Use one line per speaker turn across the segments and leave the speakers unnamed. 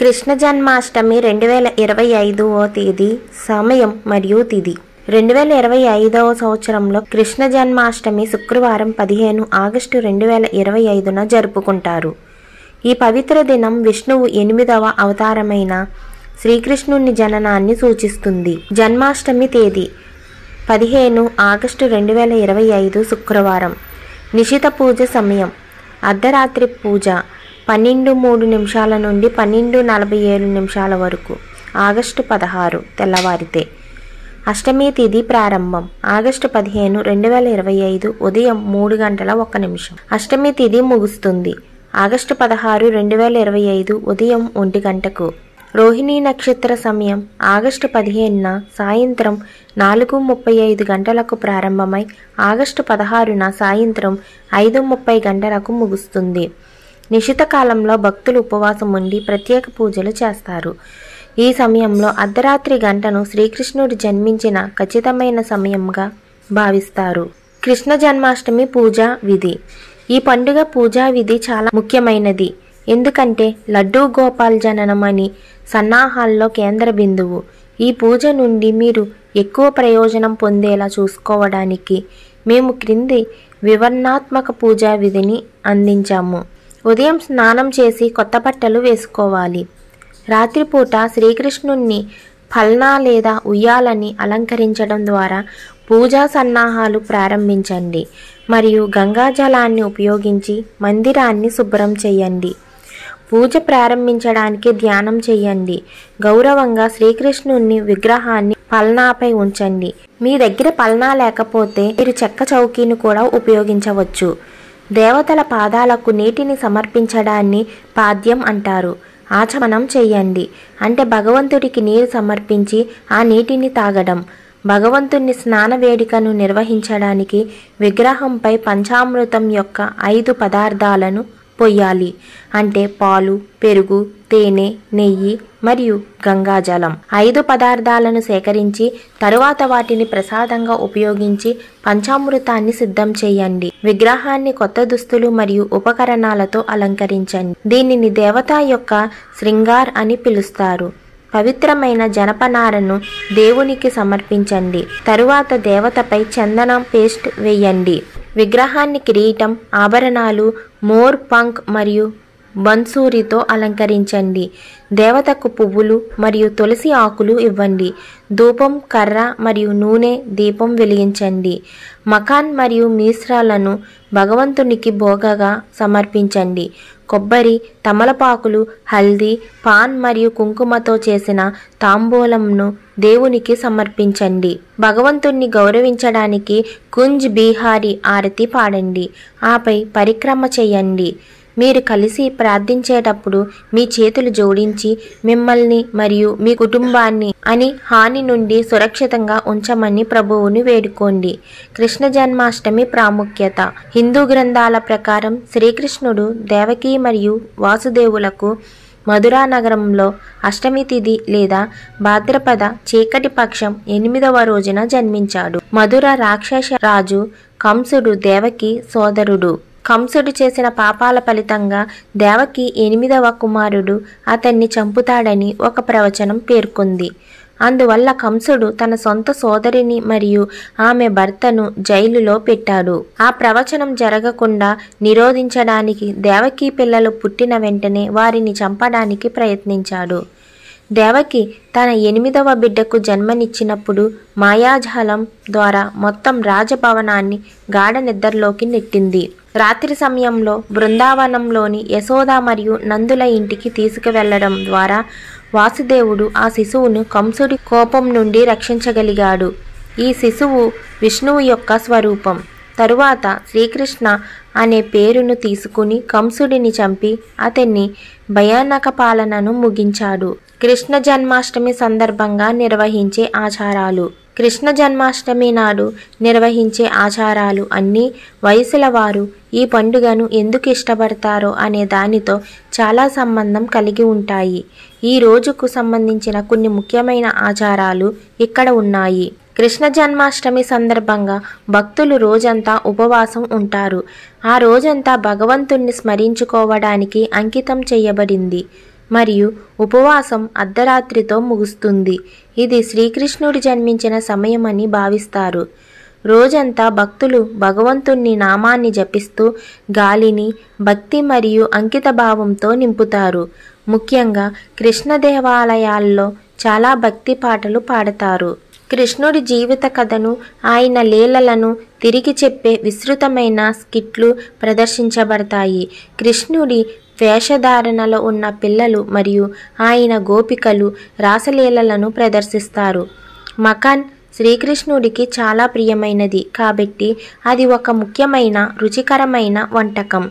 కృష్ణ జన్మాష్టమి 2025వ తేదీ, సమయం మరియు తిథి. 2025వ సంవత్సరంలో కృష్ణ జన్మాష్టమి శుక్రవారం 15 ఆగస్టు 2025న జరుపుకుంటారు. ఈ పవిత్ర దినం విష్ణువు 8వ అవతారమైన శ్రీకృష్ణుని జననాన్ని సూచిస్తుంది. జన్మాష్టమి తేదీ 15 ఆగస్టు 2025 శుక్రవారం. నిశిత పూజ సమయం అర్ధరాత్రి పూజ 12:03 నుండి 12:47 వరకు. ఆగస్టు 16 తెల్లవారితే. అష్టమి తిథి ప్రారంభం ఆగస్టు 15, 2025 ఉదయం 3:01. అష్టమి తిథి ముగుస్తుంది ఆగస్టు 16, 2025 ఉదయం 1 గంటకు. రోహిణీ నక్షత్ర సమయం ఆగస్టు 15న సాయంత్రం 4:35 గంటలకు ప్రారంభమై ఆగస్టు 16న సాయంత్రం 5:30 గంటలకు ముగుస్తుంది. నిశిత కాలంలో భక్తులు ఉపవాసం ఉండి ప్రత్యేక పూజలు చేస్తారు. ఈ సమయంలో అర్ధరాత్రి గంటను శ్రీకృష్ణుడు జన్మించిన ఖచ్చితమైన సమయంగా భావిస్తారు. కృష్ణ జన్మాష్టమి పూజా విధి. ఈ పండుగ పూజా విధి చాలా ముఖ్యమైనది. ఎందుకంటే లడ్డూ గోపాల్ జననం అని సన్నాహాల్లో కేంద్ర బిందువు. ఈ పూజ నుండి మీరు ఎక్కువ ప్రయోజనం పొందేలా చూసుకోవడానికి మేము క్రింది వివరణాత్మక పూజా విధిని అందించాము. ఉదయం స్నానం చేసి కొత్త బట్టలు వేసుకోవాలి. రాత్రిపూట శ్రీకృష్ణుణ్ణి ఫల్నా లేదా ఉయ్యాలని అలంకరించడం ద్వారా పూజా సన్నాహాలు ప్రారంభించండి మరియు గంగాజలాన్ని ఉపయోగించి మందిరాన్ని శుభ్రం చేయండి. పూజ ప్రారంభించడానికి ధ్యానం చేయండి. గౌరవంగా శ్రీకృష్ణుని విగ్రహాన్ని పల్నాపై ఉంచండి. మీ దగ్గర పల్నా లేకపోతే మీరు చెక్క చౌకీని కూడా ఉపయోగించవచ్చు. దేవతల పాదాలకు నీటిని సమర్పించడాన్ని పాద్యం అంటారు. ఆచమనం చేయండి అంటే భగవంతుడికి నీరు సమర్పించి ఆ నీటిని తాగడం. భగవంతుని స్నాన వేడుకను నిర్వహించడానికి విగ్రహంపై పంచామృతం యొక్క 5 పదార్థాలను పొయ్యాలి. అంటే పాలు, పెరుగు, తేనె, నెయ్యి మరియు గంగాజలం. 5 పదార్థాలను సేకరించి తరువాత వాటిని ప్రసాదంగా ఉపయోగించి పంచామృతాన్ని సిద్ధం చేయండి. విగ్రహాన్ని కొత్త దుస్తులు మరియు ఉపకరణాలతో అలంకరించండి. దీనిని దేవత యొక్క శృంగార్ అని పిలుస్తారు. పవిత్రమైన జనపనారను దేవునికి సమర్పించండి. తరువాత దేవతపై చందనం పేస్ట్ వేయండి. విగ్రహాన్ని కిరీటం, ఆభరణాలు, మోర్ పంక్ మరియు బన్సూరితో అలంకరించండి. దేవతకు పువ్వులు మరియు తులసి ఆకులు ఇవ్వండి. ధూపం, కర్ర మరియు నూనె దీపం వెలిగించండి. మకాన్ మరియు మీశ్రాలను భగవంతునికి భోగగా సమర్పించండి. కొబ్బరి, తమలపాకులు, హల్దీ, పాన్ మరియు కుంకుమతో చేసిన తాంబూలంను దేవునికి సమర్పించండి. భగవంతుణ్ణి గౌరవించడానికి కుంజ్ బిహారీ ఆరతి పాడండి. ఆపై పరిక్రమ చేయండి. మీరు కలిసి ప్రార్థించేటప్పుడు మీ చేతులు జోడించి మిమ్మల్ని మరియు మీ కుటుంబాన్ని హాని నుండి సురక్షితంగా ఉంచమని ప్రభువుని వేడుకోండి. కృష్ణ జన్మాష్టమి ప్రాముఖ్యత. హిందూ గ్రంథాల ప్రకారం శ్రీకృష్ణుడు దేవకి మరియు వాసుదేవులకు మధురా నగరంలో అష్టమి తిథి లేదా భాద్రపద చీకటి పక్షం 8వ రోజున జన్మించాడు. మధుర రాక్షస రాజు కంసుడు దేవకి సోదరుడు. కంసుడు చేసిన పాపాల ఫలితంగా దేవకి 8వ కుమారుడు అతన్ని చంపుతాడని ఒక ప్రవచనం పేర్కొంది. అందువల్ల కంసుడు తన సొంత సోదరిని మరియు ఆమె భర్తను జైలులో పెట్టాడు. ఆ ప్రవచనం జరగకుండా నిరోధించడానికి దేవకి పిల్లలు పుట్టిన వెంటనే వారిని చంపడానికి ప్రయత్నించాడు. దేవకి తన 8వ బిడ్డకు జన్మనిచ్చినప్పుడు మాయాజాలం ద్వారా మొత్తం రాజభవనాన్ని గాఢ నిద్రలోకి నెట్టింది. రాత్రి సమయంలో బృందావనంలోని యశోద మరియు నందుల ఇంటికి తీసుకువెళ్లడం ద్వారా వాసుదేవుడు ఆ శిశువును కంసుడి కోపం నుండి రక్షించగలిగాడు. ఈ శిశువు విష్ణువు యొక్క స్వరూపం. తరువాత శ్రీకృష్ణ అనే పేరును తీసుకుని కంసుడిని చంపి అతన్ని భయానక పాలనను ముగించాడు. కృష్ణ జన్మాష్టమి సందర్భంగా నిర్వహించే ఆచారాలు. కృష్ణ జన్మాష్టమి నాడు నిర్వహించే ఆచారాలు అన్ని వయసుల వారు ఈ పండుగను ఎందుకు ఇష్టపడతారో అనే దానితో చాలా సంబంధం కలిగి ఉంటాయి. ఈ రోజుకు సంబంధించిన కొన్ని ముఖ్యమైన ఆచారాలు ఇక్కడ ఉన్నాయి. కృష్ణ జన్మాష్టమి సందర్భంగా భక్తులు రోజంతా ఉపవాసం ఉంటారు. ఆ రోజంతా భగవంతుణ్ణి స్మరించుకోవడానికి అంకితం చేయబడింది. మరియు ఉపవాసం అర్ధరాత్రితో ముగుస్తుంది. ఇది శ్రీకృష్ణుడు జన్మించిన సమయమని భావిస్తారు. రోజంతా భక్తులు భగవంతుని నామాన్ని జపిస్తూ గాలిని భక్తి మరియు అంకిత భావంతో నింపుతారు. ముఖ్యంగా కృష్ణ దేవాలయాల్లో చాలా భక్తి పాటలు పాడతారు. కృష్ణుడి జీవిత కథను, ఆయన లీలలను తిరిగి చెప్పే విస్తృతమైన స్కిట్లు ప్రదర్శించబడతాయి. కృష్ణుడి వేషధారణలో ఉన్న పిల్లలు మరియు ఆయన గోపికలు రాసలీలలను ప్రదర్శిస్తారు. మకాన్ శ్రీకృష్ణుడికి చాలా ప్రియమైనది కాబట్టి అది ఒక ముఖ్యమైన రుచికరమైన వంటకం.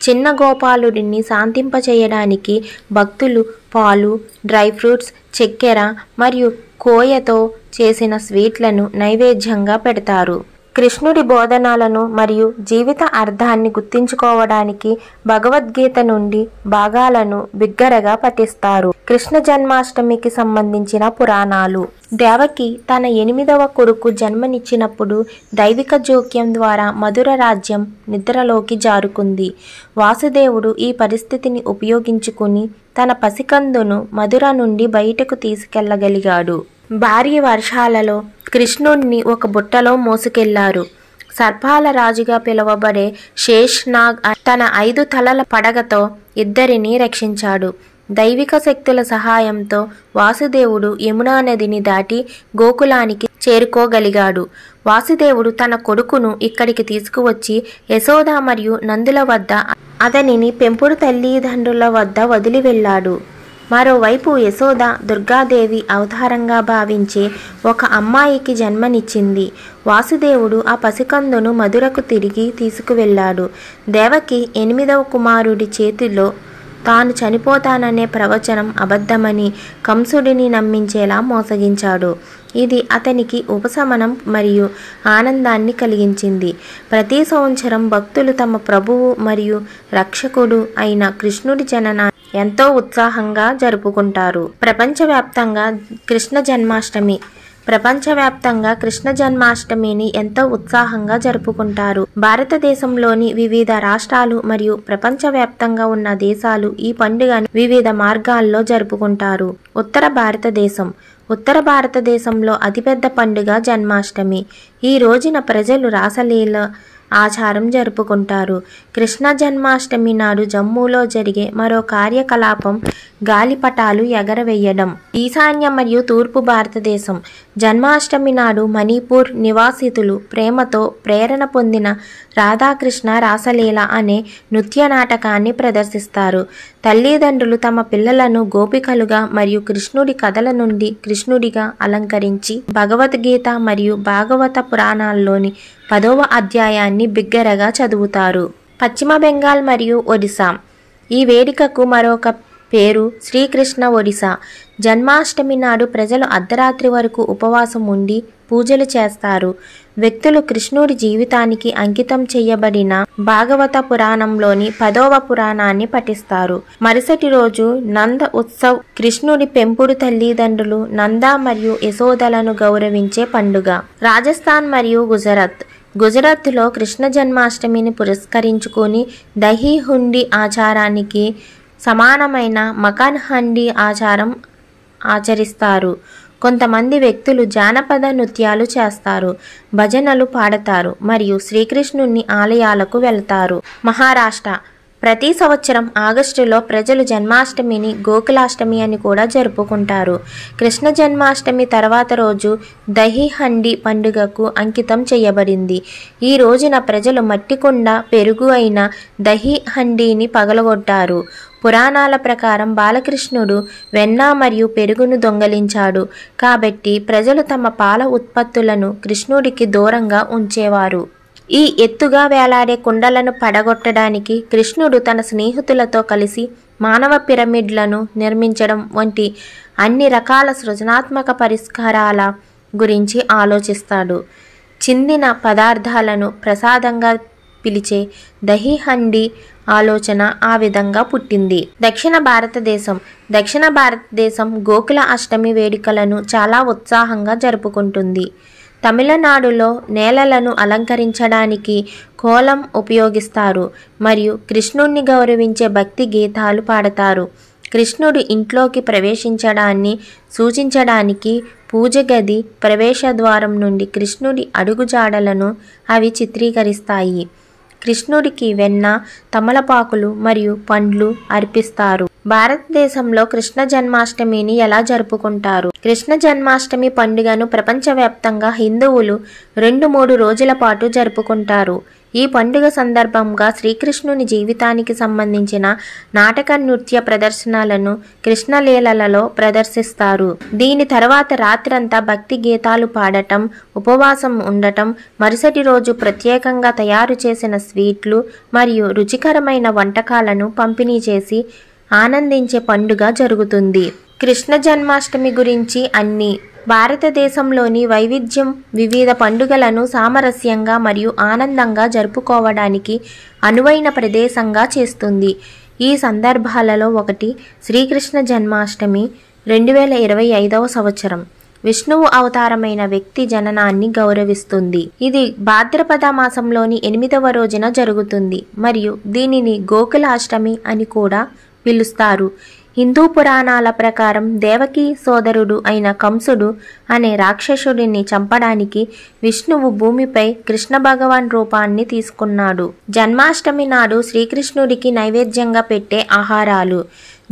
చిన్న గోపాలుడిని శాంతింపచేయడానికి భక్తులు పాలు, డ్రై ఫ్రూట్స్, చక్కెర మరియు కోయతో చేసిన స్వీట్లను నైవేద్యంగా పెడతారు. కృష్ణుడి బోధనలను మరియు జీవిత అర్థాన్ని గుర్తించుకోవడానికి భగవద్గీత నుండి భాగాలను బిగ్గరగా పఠిస్తారు. కృష్ణ జన్మాష్టమికి సంబంధించిన పురాణాలు. దేవకి తన 8వ కొడుకు జన్మనిచ్చినప్పుడు దైవిక జోక్యం ద్వారా మధుర రాజ్యం నిద్రలోకి జారుకుంది. వాసుదేవుడు ఈ పరిస్థితిని ఉపయోగించుకుని తన పసికందును మధుర నుండి బయటకు తీసుకెళ్లగలిగాడు. భారీ వర్షాలలో కృష్ణుణ్ణి ఒక బుట్టలో మోసుకెళ్లారు. సర్పాల రాజుగా పిలువబడే శేష్ నాగ్ తన 5 తలల పడగతో ఇద్దరిని రక్షించాడు. దైవిక శక్తుల సహాయంతో వాసుదేవుడు యమునా నదిని దాటి గోకులానికి చేరుకోగలిగాడు. వాసుదేవుడు తన కొడుకును ఇక్కడికి తీసుకువచ్చి యశోద మరియు నందుల వద్ద అతనిని పెంపుడు తల్లిదండ్రుల వద్ద వదిలి వెళ్ళాడు. మరోవైపు యశోద దుర్గాదేవి అవతారంగా భావించే ఒక అమ్మాయికి జన్మనిచ్చింది. వాసుదేవుడు ఆ పసికందును మధురకు తిరిగి తీసుకువెళ్ళాడు. దేవకి 8వ కుమారుడి చేతిలో తాను చనిపోతాననే ప్రవచనం అబద్ధమని కంసుడిని నమ్మించేలా మోసగించాడు. ఇది అతనికి ఉపశమనం మరియు ఆనందాన్ని కలిగించింది. ప్రతి సంవత్సరం భక్తులు తమ ప్రభువు మరియు రక్షకుడు అయిన కృష్ణుడి జననాన్ని ఎంతో ఉత్సాహంగా జరుపుకుంటారు. ప్రపంచవ్యాప్తంగా కృష్ణ జన్మాష్టమిని ఎంతో ఉత్సాహంగా జరుపుకుంటారు. భారతదేశంలోని వివిధ రాష్ట్రాలు మరియు ప్రపంచవ్యాప్తంగా ఉన్న దేశాలు ఈ పండుగను వివిధ మార్గాల్లో జరుపుకుంటారు. ఉత్తర భారతదేశంలో అతిపెద్ద పండుగ జన్మాష్టమి. ఈ రోజున ప్రజలు రాసలీల ఆచారం జరుపుకుంటారు. కృష్ణ జన్మాష్టమి నాడు జమ్మూలో జరిగే మరో కార్యకలాపం గాలిపటాలు ఎగరవేయడం. ఈశాన్య మరియు తూర్పు భారతదేశం జన్మాష్టమి నాడు మణిపూర్ నివాసితులు ప్రేమతో ప్రేరణ పొందిన రాధాకృష్ణ రాసలీల అనే నృత్య నాటకాన్ని ప్రదర్శిస్తారు. తల్లిదండ్రులు తమ పిల్లలను గోపికలుగా మరియు కృష్ణుడి కథల నుండి కృష్ణుడిగా అలంకరించి భగవద్గీత మరియు భాగవత పురాణాల్లోని 10వ అధ్యాయాన్ని బిగ్గరగా చదువుతారు. పశ్చిమ బెంగాల్ మరియు ఒడిశా. ఈ వేడుకకు మరొక పేరు శ్రీకృష్ణ ఒడిశా. జన్మాష్టమి నాడు ప్రజలు అర్ధరాత్రి వరకు ఉపవాసం ఉండి పూజలు చేస్తారు. వ్యక్తులు కృష్ణుడి జీవితానికి అంకితం చేయబడిన భాగవత పురాణంలోని 10వ పురాణాన్ని పఠిస్తారు. మరుసటి రోజు నంద ఉత్సవ్. కృష్ణుడి పెంపుడు తల్లిదండ్రులు నంద మరియు యశోదలను గౌరవించే పండుగ. రాజస్థాన్ మరియు గుజరాత్లో కృష్ణ జన్మాష్టమిని పురస్కరించుకొని దహీ హుండీ ఆచారానికి సమానమైన మకాన్ హండీ ఆచారం ఆచరిస్తారు. కొంతమంది వ్యక్తులు జానపద నృత్యాలు చేస్తారు, భజనలు పాడతారు మరియు శ్రీకృష్ణుని ఆలయాలకు వెళ్తారు. మహారాష్ట్ర. ప్రతి సంవత్సరం ఆగస్టులో ప్రజలు జన్మాష్టమిని గోకులాష్టమి అని కూడా జరుపుకుంటారు. కృష్ణ జన్మాష్టమి తర్వాత రోజు దహీ హండీ పండుగకు అంకితం చేయబడింది. ఈ రోజున ప్రజలు మట్టి కుండ పెరుగు అయిన దహీ హండీని పగలగొట్టారు. పురాణాల ప్రకారం బాలకృష్ణుడు వెన్న మరియు పెరుగును దొంగలించాడు కాబట్టి ప్రజలు తమ పాల ఉత్పత్తులను కృష్ణుడికి దూరంగా ఉంచేవారు. ఈ ఎత్తుగా వేలాడే కుండలను పడగొట్టడానికి కృష్ణుడు తన స్నేహితులతో కలిసి మానవ పిరమిడ్లను నిర్మించడం వంటి అన్ని రకాల సృజనాత్మక పరిష్కారాల గురించి ఆలోచిస్తాడు. చిందిన పదార్థాలను ప్రసాదంగా పిలిచే దహీ హండీ ఆలోచన ఆ విధంగా పుట్టింది. దక్షిణ భారతదేశం గోకుల అష్టమి వేడుకలను చాలా ఉత్సాహంగా జరుపుకుంటుంది. తమిళనాడులో నేలలను అలంకరించడానికి కోలం ఉపయోగిస్తారు మరియు కృష్ణుణ్ణి గౌరవించే భక్తి గీతాలు పాడతారు. కృష్ణుడు ఇంట్లోకి ప్రవేశించడాన్ని సూచించడానికి పూజ గది ప్రవేశ ద్వారం నుండి కృష్ణుడి అడుగుజాడలను అవి చిత్రీకరిస్తాయి. కృష్ణుడికి వెన్న, తమలపాకులు మరియు పండ్లు అర్పిస్తారు. భారతదేశంలో కృష్ణ జన్మాష్టమిని ఎలా జరుపుకుంటారు? కృష్ణ జన్మాష్టమి పండుగను ప్రపంచవ్యాప్తంగా హిందువులు 2-3 రోజుల పాటు జరుపుకుంటారు. ఈ పండుగ సందర్భంగా శ్రీకృష్ణుని జీవితానికి సంబంధించిన నాటక నృత్య ప్రదర్శనలను కృష్ణలీలలలో ప్రదర్శిస్తారు. దీని తర్వాత రాత్రంతా భక్తి గీతాలు పాడటం, ఉపవాసం ఉండటం, మరుసటి రోజు ప్రత్యేకంగా తయారు చేసిన స్వీట్లు మరియు రుచికరమైన వంటకాలను పంపిణీ చేసి ఆనందించే పండుగ జరుగుతుంది. కృష్ణ జన్మాష్టమి గురించి అన్ని భారతదేశంలోని వైవిధ్యం వివిధ పండుగలను సామరస్యంగా మరియు ఆనందంగా జరుపుకోవడానికి అనువైన ప్రదేశంగా చేస్తుంది. ఈ సందర్భాలలో ఒకటి శ్రీకృష్ణ జన్మాష్టమి 2025వ సంవత్సరం విష్ణువు అవతారమైన వ్యక్తి జననాన్ని గౌరవిస్తుంది. ఇది భాద్రపద మాసంలోని 8వ రోజున జరుగుతుంది మరియు దీనిని గోకులాష్టమి అని కూడా పిలుస్తారు. హిందూ పురాణాల ప్రకారం దేవకి సోదరుడు అయిన కంసుడు అనే రాక్షసుడిని చంపడానికి విష్ణువు భూమిపై కృష్ణ భగవాన్ రూపాన్ని తీసుకున్నాడు. జన్మాష్టమి నాడు శ్రీకృష్ణుడికి నైవేద్యంగా పెట్టే ఆహారాలు.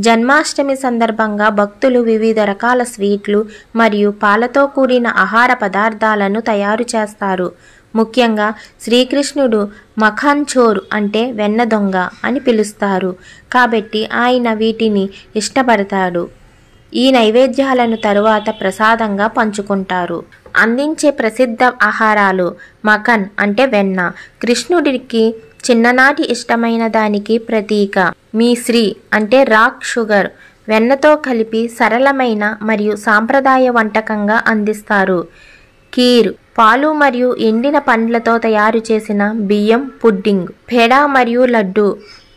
జన్మాష్టమి సందర్భంగా భక్తులు వివిధ రకాల స్వీట్లు మరియు పాలతో కూడిన ఆహార పదార్థాలను తయారు చేస్తారు. ముఖ్యంగా శ్రీకృష్ణుడు మఖాన్ చోర్ అంటే వెన్న దొంగ అని పిలుస్తారు కాబట్టి ఆయన వీటిని ఇష్టపడతాడు. ఈ నైవేద్యాలను తరువాత ప్రసాదంగా పంచుకుంటారు. అందించే ప్రసిద్ధ ఆహారాలు. మఖన్ అంటే వెన్న, కృష్ణుడికి చిన్ననాటి ఇష్టమైన దానికి ప్రతీక. మీశ్రీ అంటే రాక్ షుగర్, వెన్నతో కలిపి సరళమైన మరియు సాంప్రదాయ వంటకంగా అందిస్తారు. కీర్ పాలు మరియు ఎండిన పండ్లతో తయారు చేసిన బియ్యం పుడ్డింగ్. పేడా మరియు లడ్డు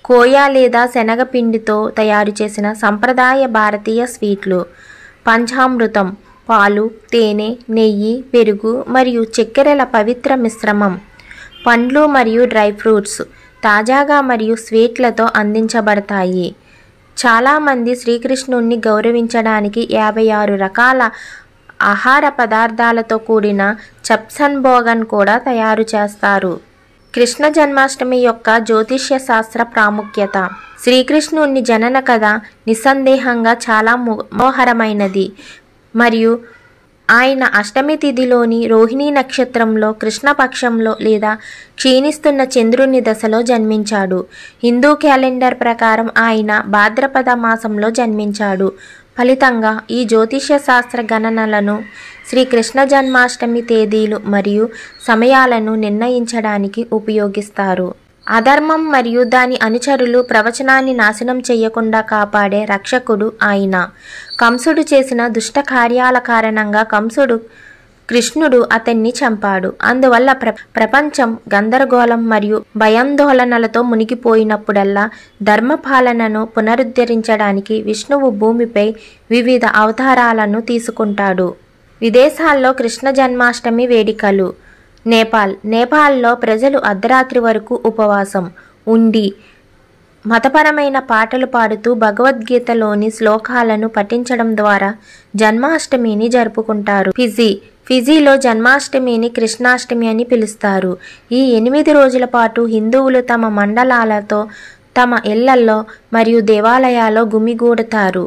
కోయా లేదా శనగపిండితో తయారు చేసిన సంప్రదాయ భారతీయ స్వీట్లు. పంచామృతం పాలు, తేనె, నెయ్యి, పెరుగు మరియు చక్కెరల పవిత్ర మిశ్రమం. పండ్లు మరియు డ్రై ఫ్రూట్స్ తాజాగా మరియు స్వీట్లతో అందించబడతాయి. చాలామంది శ్రీకృష్ణుణ్ణి గౌరవించడానికి 56 రకాల ఆహార పదార్థాలతో కూడిన చప్సన్ భోగన్ కూడా తయారు చేస్తారు. కృష్ణ జన్మాష్టమి యొక్క జ్యోతిష్య శాస్త్ర ప్రాముఖ్యత. శ్రీకృష్ణుని జనన కథ నిస్సందేహంగా చాలా మనోహరమైనది మరియు ఆయన అష్టమి తిథిలోని రోహిణీ నక్షత్రంలో కృష్ణపక్షంలో లేదా క్షీణిస్తున్న చంద్రుని దశలో జన్మించాడు. హిందూ క్యాలెండర్ ప్రకారం ఆయన భాద్రపద మాసంలో జన్మించాడు. ఫలితంగా ఈ జ్యోతిష్య శాస్త్ర గణనలను శ్రీకృష్ణ జన్మాష్టమి తేదీలు మరియు సమయాలను నిర్ణయించడానికి ఉపయోగిస్తారు. అధర్మం మరియు దాని అనుచరులు ప్రవచనాన్ని నాశనం చేయకుండా కాపాడే రక్షకుడు ఆయన. కంసుడు చేసిన దుష్ట కార్యాల కారణంగా కృష్ణుడు అతన్ని చంపాడు. అందువల్ల ప్రపంచం గందరగోళం మరియు భయాందోళనలతో మునిగిపోయినప్పుడల్లా ధర్మపాలనను పునరుద్ధరించడానికి విష్ణువు భూమిపై వివిధ అవతారాలను తీసుకుంటాడు. విదేశాల్లో కృష్ణ జన్మాష్టమి వేడుకలు. నేపాల్లో ప్రజలు అర్ధరాత్రి వరకు ఉపవాసం ఉండి మతపరమైన పాటలు పాడుతూ భగవద్గీతలోని శ్లోకాలను పఠించడం ద్వారా జన్మాష్టమిని జరుపుకుంటారు. ఫిజీలో జన్మాష్టమిని కృష్ణాష్టమి అని పిలుస్తారు. ఈ 8 రోజుల పాటు హిందువులు తమ మండలాలతో తమ ఇళ్లల్లో మరియు దేవాలయాల్లో గుమిగూడతారు.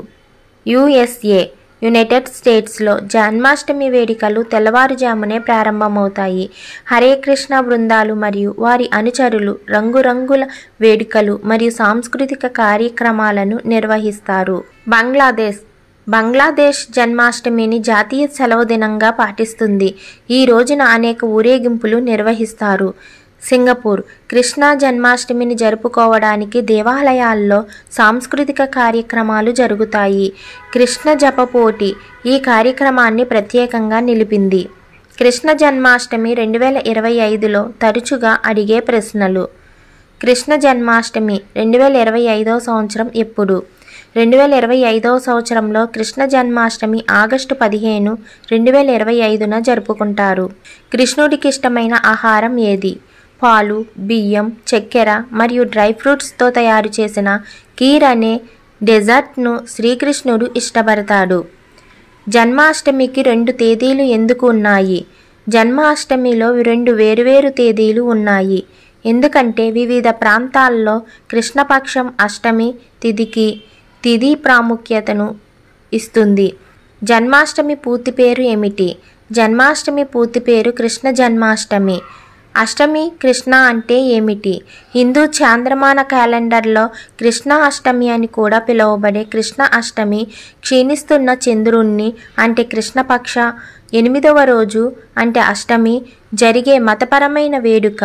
యునైటెడ్ స్టేట్స్లో జన్మాష్టమి వేడుకలు తెల్లవారుజామునే ప్రారంభమవుతాయి. హరే కృష్ణ బృందాలు మరియు వారి అనుచరులు రంగురంగుల వేడుకలు మరియు సాంస్కృతిక కార్యక్రమాలను నిర్వహిస్తారు. బంగ్లాదేశ్ జన్మాష్టమిని జాతీయ సెలవు దినంగా పాటిస్తుంది. ఈ రోజున అనేక ఊరేగింపులు నిర్వహిస్తారు. సింగపూర్ కృష్ణ జన్మాష్టమిని జరుపుకోవడానికి దేవాలయాల్లో సాంస్కృతిక కార్యక్రమాలు జరుగుతాయి. కృష్ణ జప పోటీ ఈ కార్యక్రమాన్ని ప్రత్యేకంగా నిలిపింది. కృష్ణ జన్మాష్టమి 2025లో తరచుగా అడిగే ప్రశ్నలు. కృష్ణ జన్మాష్టమి 2025వ సంవత్సరం ఎప్పుడు? 2025వ సంవత్సరంలో కృష్ణ జన్మాష్టమి ఆగస్టు 15, 2025న జరుపుకుంటారు. కృష్ణుడికి ఇష్టమైన ఆహారం ఏది? పాలు, బియ్యం, చక్కెర మరియు డ్రై ఫ్రూట్స్తో తయారు చేసిన కీర్ అనే డెజర్ట్ను శ్రీకృష్ణుడు ఇష్టపడతాడు. జన్మాష్టమికి 2 తేదీలు ఎందుకు ఉన్నాయి? జన్మాష్టమిలో 2 వేరువేరు తేదీలు ఉన్నాయి. ఎందుకంటే వివిధ ప్రాంతాల్లో కృష్ణపక్షం అష్టమి తిథి ప్రాముఖ్యతను ఇస్తుంది. జన్మాష్టమి పూర్తి పేరు ఏమిటి? జన్మాష్టమి పూర్తి పేరు కృష్ణ జన్మాష్టమి. అష్టమి కృష్ణ అంటే ఏమిటి? హిందూ చాంద్రమాన క్యాలెండర్లో కృష్ణ అష్టమి అని కూడా పిలువబడే కృష్ణ అష్టమి క్షీణిస్తున్న చంద్రుణ్ణి అంటే కృష్ణపక్ష 8వ రోజు అంటే అష్టమి జరిగే మతపరమైన వేడుక.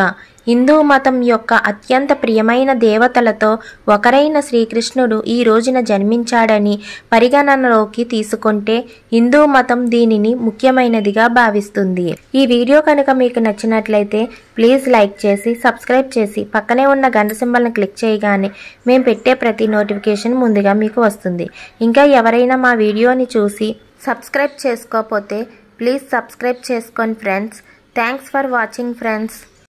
హిందూ మతం యొక్క అత్యంత ప్రియమైన దేవతలతో ఒకరైన శ్రీకృష్ణుడు ఈ రోజున జన్మించాడని పరిగణనలోకి తీసుకుంటే హిందూ మతం దీనిని ముఖ్యమైనదిగా భావిస్తుంది. ఈ వీడియో కనుక మీకు నచ్చినట్లయితే ప్లీజ్ లైక్ చేసి సబ్స్క్రైబ్ చేసి పక్కనే ఉన్న గంట సింబల్ని క్లిక్ చేయగానే మేము పెట్టే ప్రతి నోటిఫికేషన్ ముందుగా మీకు వస్తుంది. ఇంకా ఎవరైనా మా వీడియోని చూసి సబ్స్క్రైబ్ చేసుకోకపోతే ప్లీజ్ సబ్స్క్రైబ్ చేసుకోండి friends. Thanks for watching friends.